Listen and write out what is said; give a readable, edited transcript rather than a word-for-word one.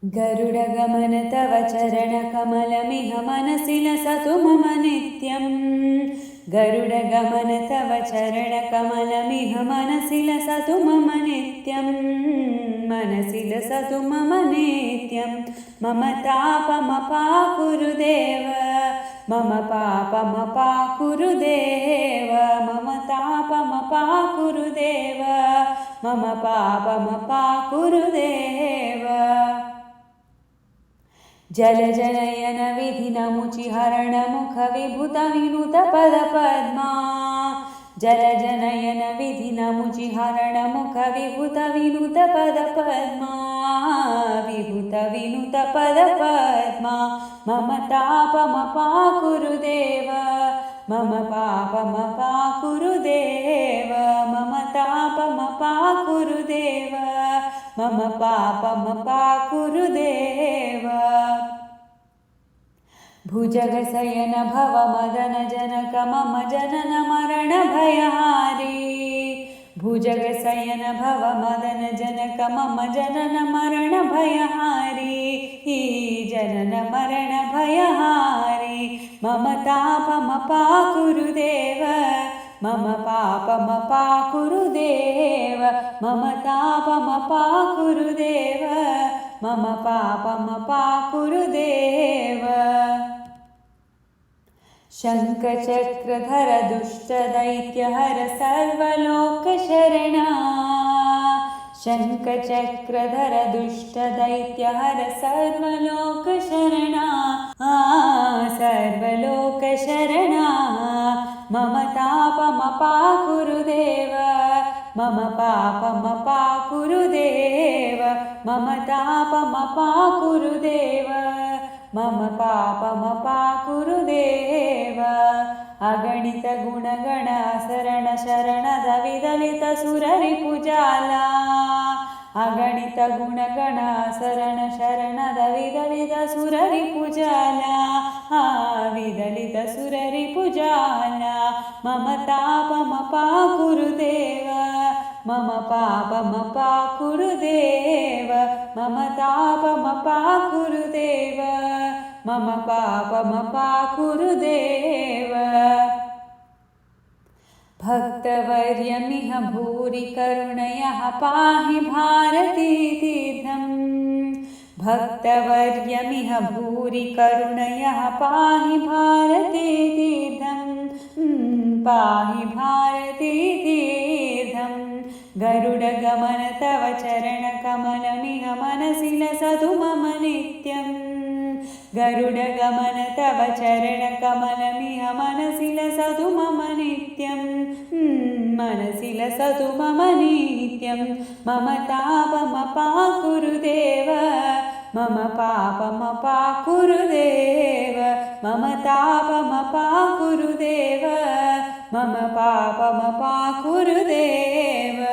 गरुडगमन तव चरणकमलमिह मनसि लसतु मम नित्यं। गरुडगमन तव चरणकमलमिह मनसि लसतु मम नित्यं। मनसि लसतु मम नित्यं। मम तापमपाकुरु देव, मम पापमपाकुरु देव, मम तापमपाकुरु देव, मम पापमपाकुरु देव। जलजनयन विधिनमुचिहरण मुख विभुत विनुत पद पद्मा। जलजनयन विधिनमुचिहरण मुख विभुत विनुत पद पद्मा। विभुत विनुत पद पद्मा। मम तापमपाकुरु देव, मम पापमपाकुरु देव, मम तापमपाकुरु देव, मम पापमपाकुरु देव। भुजगशयन भव मदन जनक मम जनन मरण भयहारी। भुजगशयन भव मदन जनक मम जनन मरण भयहारी। जनन मरण भयहारी। मम तापमपाकुरु देव, मम पापमपाकुरु देव, मम तापमपाकुरु देव, मम पापमपाकुरु देव। शङ्खचक्रधर दुष्टदैत्यहर सर्वलोकशरणा। शङ्खचक्रधर दुष्टदैत्यहर सर्वलोकशरणा। सर्वलोकशरणा। मम तापमपाकुरु देव, मम पापमपाकुरु देव, मम तापमपाकुरु देव, मम पापमपाकुरु देव। अगणित गुणगण शरण शरणद विदलित सुररिपुजाला। अगणित गुणगण शरण शरणद विदलित सुररिपुजाला। विदलित सुररिपुजाला। मम तापमपाकुरु देव, मम पापमपाकुरु देव, मम तापमपाकुरु देव, मम पापमपाकुरु देव। भक्तवर्यमिह भूरि करुणयः पाहि भारतीतीर्थम्। भक्तवर्यमिह भूरि करुणयः पाहि भारतीतीर्थम्। पाहि भारतीतीर्थम्। गरुडगमन तव चरणकमलमिह मनसि लसतु मम नित्यम्। गरुडगमन तव चरणकमलमिह मनसि लसतु मम नित्यम्। मनसि लसतु मम नित्यं। मम तापमपाकुरु देव, मम पापमपाकुरु देव, मम तापमपाकुरु देव, मम पापमपाकुरु देव।